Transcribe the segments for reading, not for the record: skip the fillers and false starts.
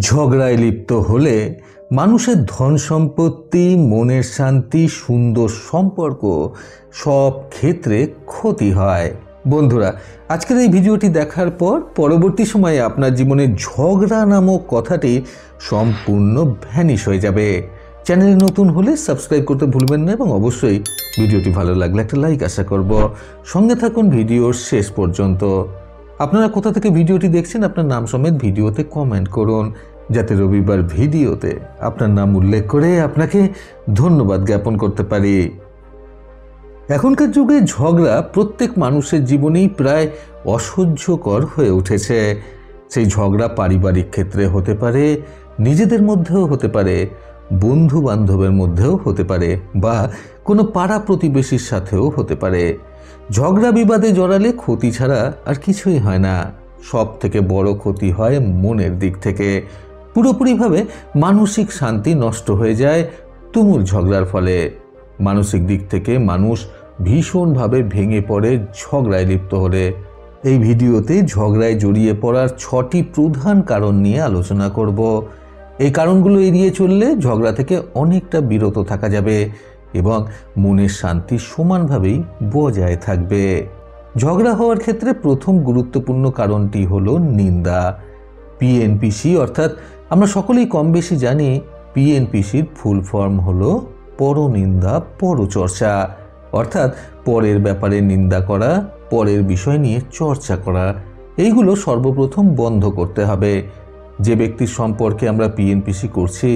ঝগড়ায় লিপ্ত হলে মানুষের ধন সম্পত্তি, মনের শান্তি, সুন্দর সম্পর্ক সব ক্ষেত্রে ক্ষতি হয়। বন্ধুরা, আজকের এই ভিডিওটি দেখার পর পরবর্তী সময়ে আপনার জীবনে ঝগড়া নামক কথাটি সম্পূর্ণ ভ্যানিশ হয়ে যাবে। চ্যানেলে নতুন হলে সাবস্ক্রাইব করতে ভুলবেন না এবং অবশ্যই ভিডিওটি ভালো লাগলে একটা লাইক আশা করব। সঙ্গে থাকুন ভিডিওর শেষ পর্যন্ত। আপনারা কোথা থেকে ভিডিওটি দেখছেন আপনার নাম সমেত ভিডিওতে কমেন্ট করুন, যাতে রবিবার ভিডিওতে আপনার নাম উল্লেখ করে আপনাকে ধন্যবাদ জ্ঞাপন করতে পারি। এখনকার যুগে ঝগড়া প্রত্যেক মানুষের জীবনেই প্রায় অসহ্যকর হয়ে উঠেছে। সেই ঝগড়া পারিবারিক ক্ষেত্রে হতে পারে, নিজেদের মধ্যেও হতে পারে, বন্ধু বান্ধবের মধ্যেও হতে পারে, বা কোনো পাড়া প্রতিবেশীর সাথেও হতে পারে। ঝগড়া বিবাদে জড়ালে ক্ষতি ছাড়া আর কিছুই হয় না। সব থেকে বড় ক্ষতি হয় মনের দিক থেকে। পুরোপুরিভাবে মানসিক শান্তি নষ্ট হয়ে যায় তুমুল ঝগড়ার ফলে। মানসিক দিক থেকে মানুষ ভীষণভাবে ভেঙে পড়ে ঝগড়ায় লিপ্ত হলে। এই ভিডিওতে ঝগড়ায় জড়িয়ে পড়ার 6টি প্রধান কারণ নিয়ে আলোচনা করব। এই কারণগুলো এড়িয়ে চললে ঝগড়া থেকে অনেকটা বিরত থাকা যাবে এবং মনের শান্তি সমানভাবেই বজায় থাকবে। ঝগড়া হওয়ার ক্ষেত্রে প্রথম গুরুত্বপূর্ণ কারণটি হলো নিন্দা। পিএনপিসি, অর্থাৎ আমরা সকলেই কম বেশি জানি পিএনপিসির ফুল ফর্ম হলো পরনিন্দা পরচর্চা, অর্থাৎ পরের ব্যাপারে নিন্দা করা, পরের বিষয় নিয়ে চর্চা করা। এইগুলো সর্বপ্রথম বন্ধ করতে হবে। যে ব্যক্তির সম্পর্কে আমরা পিএনপিসি করছি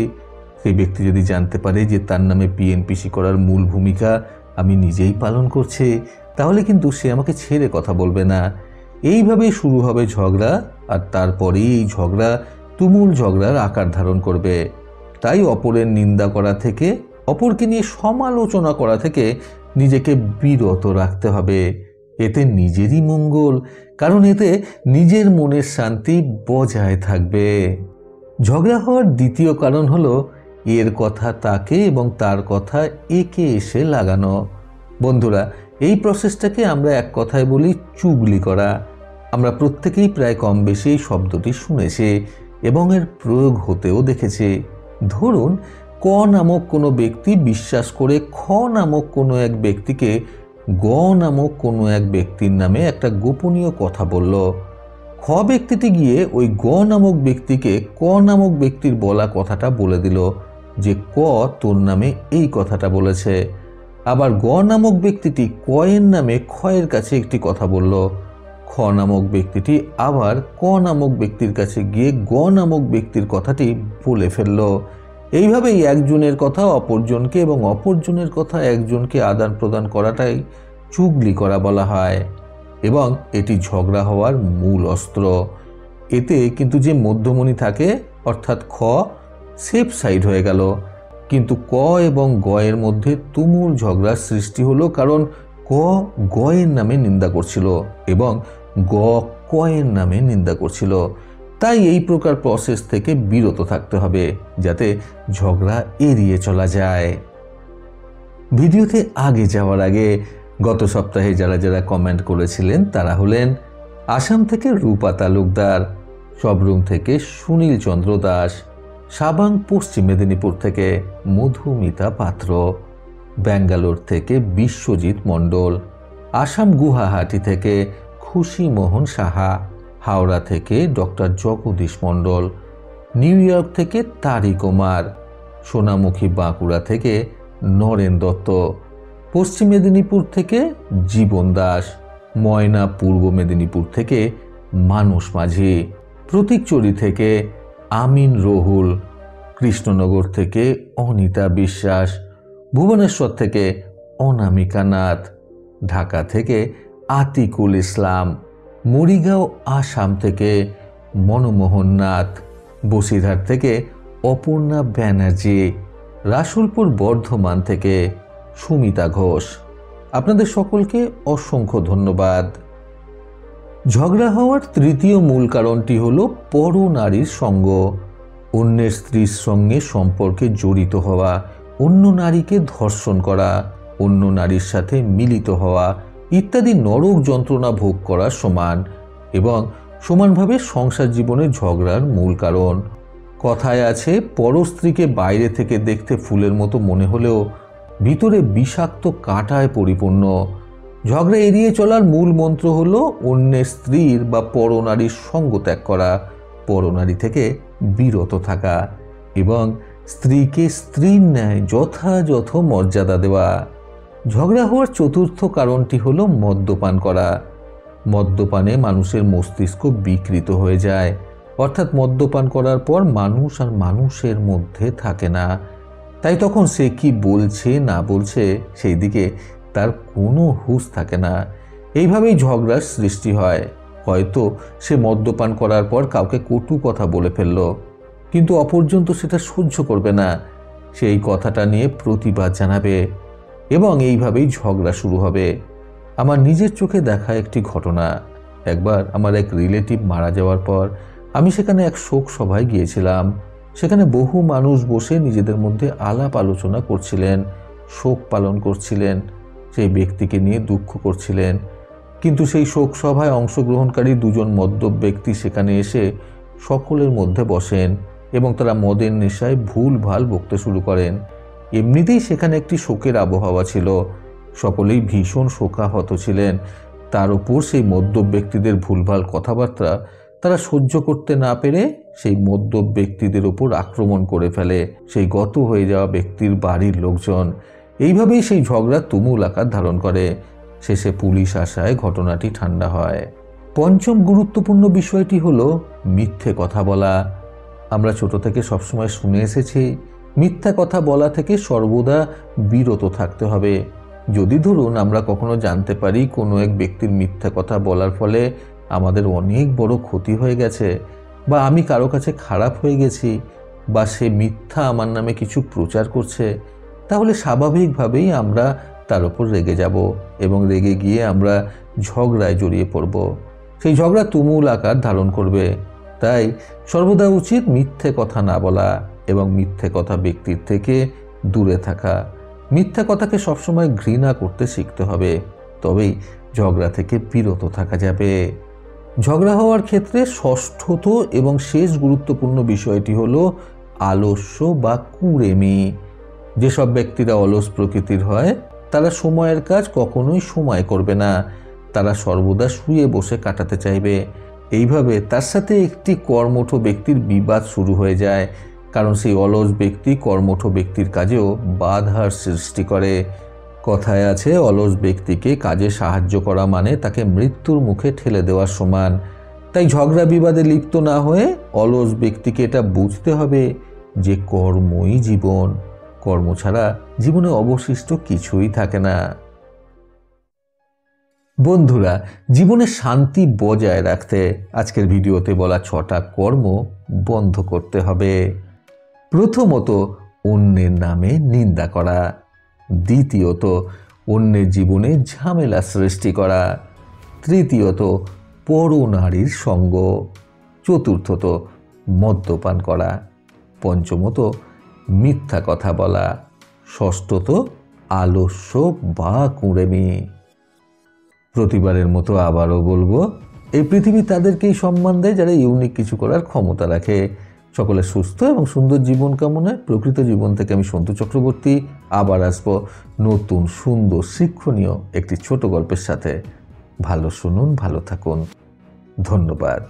সেই ব্যক্তি যদি জানতে পারে যে তার নামে পিএনপিসি করার মূল ভূমিকা আমি নিজেই পালন করছি, তাহলে কিন্তু সে আমাকে ছেড়ে কথা বলবে না। এইভাবে শুরু হবে ঝগড়া, আর তারপরেই এই ঝগড়া তুমুল ঝগড়ার আকার ধারণ করবে। তাই অপরের নিন্দা করা থেকে, অপরকে নিয়ে সমালোচনা করা থেকে নিজেকে বিরত রাখতে হবে। এতে নিজেরই মঙ্গল, কারণ এতে নিজের মনের শান্তি বজায় থাকবে। ঝগড়া হওয়ার দ্বিতীয় কারণ হলো এর কথা তাকে এবং তার কথা একে এসে লাগানো। বন্ধুরা, এই প্রসেসটাকে আমরা এক কথায় বলি চুগলি করা। আমরা প্রত্যেকেই প্রায় কম বেশি এই শব্দটি শুনেছি এবং এর প্রয়োগ হতেও দেখেছি। ধরুন, ক নামক কোনো ব্যক্তি বিশ্বাস করে খ নামক কোনো এক ব্যক্তিকে গ নামক কোনো এক ব্যক্তির নামে একটা গোপনীয় কথা বলল। খ ব্যক্তিটি গিয়ে ওই গ নামক ব্যক্তিকে ক নামক ব্যক্তির বলা কথাটা বলে দিল যে ক তোর নামে এই কথাটা বলেছে। আবার গ নামক ব্যক্তিটি ক এর নামে খ এর কাছে একটি কথা বলল। খ নামক ব্যক্তিটি আবার ক নামক ব্যক্তির কাছে গিয়ে গ নামক ব্যক্তির কথাটি বলে ফেলল। এইভাবেই একজনের কথা অপরজনকে এবং অপরজনের কথা একজনকে আদান প্রদান করাটাই চুগলি করা বলা হয়, এবং এটি ঝগড়া হওয়ার মূল অস্ত্র। এতে কিন্তু যে মধ্যমণি থাকে, অর্থাৎ খ, সেফ সাইড হয়ে গেল, কিন্তু ক এবং গ এর মধ্যে তুমুল ঝগড়ার সৃষ্টি হলো, কারণ ক গ এর নামে নিন্দা করছিল এবং গ ক এর নামে নিন্দা করছিল। তাই এই প্রকার প্রসেস থেকে বিরত থাকতে হবে, যাতে ঝগড়া এড়িয়ে চলা যায়। ভিডিওতে আগে যাওয়ার আগে গত সপ্তাহে যারা যারা কমেন্ট করেছিলেন তারা হলেন আসাম থেকে রূপা তালুকদার, সবরুম থেকে সুনীল চন্দ্র দাস, সাবাং পশ্চিম মেদিনীপুর থেকে মধুমিতা পাত্র, ব্যাঙ্গালোর থেকে বিশ্বজিৎ মণ্ডল, আসাম গুয়াহাটি থেকে খুশি মোহন সাহা, হাওড়া থেকে ডক্টর জগদীশ মণ্ডল, নিউ ইয়র্ক থেকে তারি কুমার, সোনামুখী বাঁকুড়া থেকে নরেন দত্ত, পশ্চিম মেদিনীপুর থেকে জীবন দাস, ময়না পূর্ব মেদিনীপুর থেকে মানস মাঝি, প্রতীকচুরি থেকে আমিন রহুল, কৃষ্ণনগর থেকে অনিতা বিশ্বাস, ভুবনেশ্বর থেকে অনামিকা নাথ, ঢাকা থেকে আতিকুল ইসলাম, মরিগাঁও আসাম থেকে মনমোহন নাথ, বসিরহাট থেকে অপর্ণা ব্যানার্জি, রাসুলপুর বর্ধমান থেকে সুমিতা ঘোষ। আপনাদের সকলকে অসংখ্য ধন্যবাদ। ঝগড়া হওয়ার তৃতীয় মূল কারণটি হলো পরনারীর সঙ্গ। অন্যের স্ত্রীর সঙ্গে সম্পর্কে জড়িত হওয়া, অন্য নারীকে ধর্ষণ করা, অন্য নারীর সাথে মিলিত হওয়া ইত্যাদি নরক যন্ত্রণা ভোগ করার সমান এবং সমানভাবে সংসার জীবনের ঝগড়ার মূল কারণ। কথায় আছে, পর স্ত্রীকে বাইরে থেকে দেখতে ফুলের মতো মনে হলেও ভিতরে বিষাক্ত কাঁটায় পরিপূর্ণ। ঝগড়া এড়িয়ে চলার মূল মন্ত্র হলো অন্যের স্ত্রীর বা পরনারীর সঙ্গ ত্যাগ করা, পরনারী থেকে বিরত থাকা এবং স্ত্রীকে স্ত্রীর ন্যায় যথাযথ মর্যাদা দেওয়া। ঝগড়া হওয়ার চতুর্থ কারণটি হলো মদ্যপান করা। মদ্যপানে মানুষের মস্তিষ্ক বিকৃত হয়ে যায়, অর্থাৎ মদ্যপান করার পর মানুষ আর মানুষের মধ্যে থাকে না। তাই তখন সে কি বলছে না বলছে সেই দিকে তার কোনো হুঁশ থাকে না। এইভাবেই ঝগড়ার সৃষ্টি হয়। হয়তো সে মদ্যপান করার পর কাউকে কটু কথা বলে ফেলল, কিন্তু অপরজন তো সেটা সহ্য করবে না, সেই কথাটা নিয়ে প্রতিবাদ জানাবে এবং এইভাবেই ঝগড়া শুরু হবে। আমার নিজের চোখে দেখা একটি ঘটনা। একবার আমার এক রিলেটিভ মারা যাওয়ার পর আমি সেখানে এক শোক সভায় গিয়েছিলাম। সেখানে বহু মানুষ বসে নিজেদের মধ্যে আলাপ আলোচনা করছিলেন, শোক পালন করছিলেন, সেই ব্যক্তিকে নিয়ে দুঃখ করছিলেন। কিন্তু সেই শোক সভায় অংশগ্রহণকারী দুজন মদ্যপ ব্যক্তি সেখানে এসে সকলের মধ্যে বসেন এবং তারা মদের নেশায় ভুলভাল বকতে শুরু করেন। এমনিতেই সেখানে একটি শোকের আবহাওয়া ছিল, সকলেই ভীষণ শোকাহত ছিলেন। তার উপর সেই মদ্যপ ব্যক্তিদের ভুলভাল কথাবার্তা তারা সহ্য করতে না পেরে সেই মদ্যপ ব্যক্তিদের উপর আক্রমণ করে ফেলে সেই গত হয়ে যাওয়া ব্যক্তির বাড়ির লোকজন। এইভাবেই সেই ঝগড়া তুমুল আকার ধারণ করে। শেষে পুলিশ আসায় ঘটনাটি ঠান্ডা হয়। পঞ্চম গুরুত্বপূর্ণ বিষয়টি হলো মিথ্যে কথা বলা। আমরা ছোট থেকে সবসময় শুনে এসেছি মিথ্যা কথা বলা থেকে সর্বদা বিরত থাকতে হবে। যদি ধরুন আমরা কখনো জানতে পারি কোনো এক ব্যক্তির মিথ্যা কথা বলার ফলে আমাদের অনেক বড় ক্ষতি হয়ে গেছে, বা আমি কারো কাছে খারাপ হয়ে গেছি, বা সে মিথ্যা আমার নামে কিছু প্রচার করছে, তাহলে স্বাভাবিকভাবেই আমরা তার উপর রেগে যাব এবং রেগে গিয়ে আমরা ঝগড়ায় জড়িয়ে পড়ব। সেই ঝগড়া তুমুল আকার ধারণ করবে। তাই সর্বদা উচিত মিথ্যে কথা না বলা এবং মিথ্যে কথা ব্যক্তির থেকে দূরে থাকা। মিথ্যা কথাকে সবসময় ঘৃণা করতে শিখতে হবে, তবেই ঝগড়া থেকে বিরত থাকা যাবে। ঝগড়া হওয়ার ক্ষেত্রে ষষ্ঠত এবং শেষ গুরুত্বপূর্ণ বিষয়টি হলো আলস্য বা কুঁড়েমি। যেসব ব্যক্তিরা অলস প্রকৃতির হয় তারা সময়ের কাজ কখনোই সময় করবে না, তারা সর্বদা শুয়ে বসে কাটাতে চাইবে। এইভাবে তার সাথে একটি কর্মঠ ব্যক্তির বিবাদ শুরু হয়ে যায়, কারণ সেই অলস ব্যক্তি কর্মঠ ব্যক্তির কাজেও বাধার সৃষ্টি করে। কথায় আছে, অলস ব্যক্তিকে কাজে সাহায্য করা মানে তাকে মৃত্যুর মুখে ঠেলে দেওয়ার সমান। তাই ঝগড়া বিবাদে লিপ্ত না হয়ে অলস ব্যক্তিকে এটা বুঝতে হবে যে কর্মই জীবন, কর্ম ছাড়া জীবনে অবশিষ্ট কিছুই থাকে না। বন্ধুরা, জীবনে শান্তি বজায় রাখতে আজকের ভিডিওতে বলা 6টা কর্ম বন্ধ করতে হবে। প্রথমত, অন্যের নামে নিন্দা করা। দ্বিতীয়ত, অন্যের জীবনে ঝামেলা সৃষ্টি করা। তৃতীয়ত, পরনারীর সঙ্গ। চতুর্থত, মদ্যপান করা। পঞ্চমত, মিথ্যা কথা বলা। ষষ্ঠত, আলস্য বা কুঁড়েমি। প্রতিবারের মতো আবারও বলবো, এই পৃথিবী তাদেরকেই সম্মান দেয় যারা ইউনিক কিছু করার ক্ষমতা রাখে। সকলে সুস্থ এবং সুন্দর জীবন কামনায় প্রকৃত জীবন থেকে আমি সন্তু চক্রবর্তী আবার আসবো নতুন সুন্দর শিক্ষণীয় একটি ছোট গল্পের সাথে। ভালো শুনুন, ভালো থাকুন। ধন্যবাদ।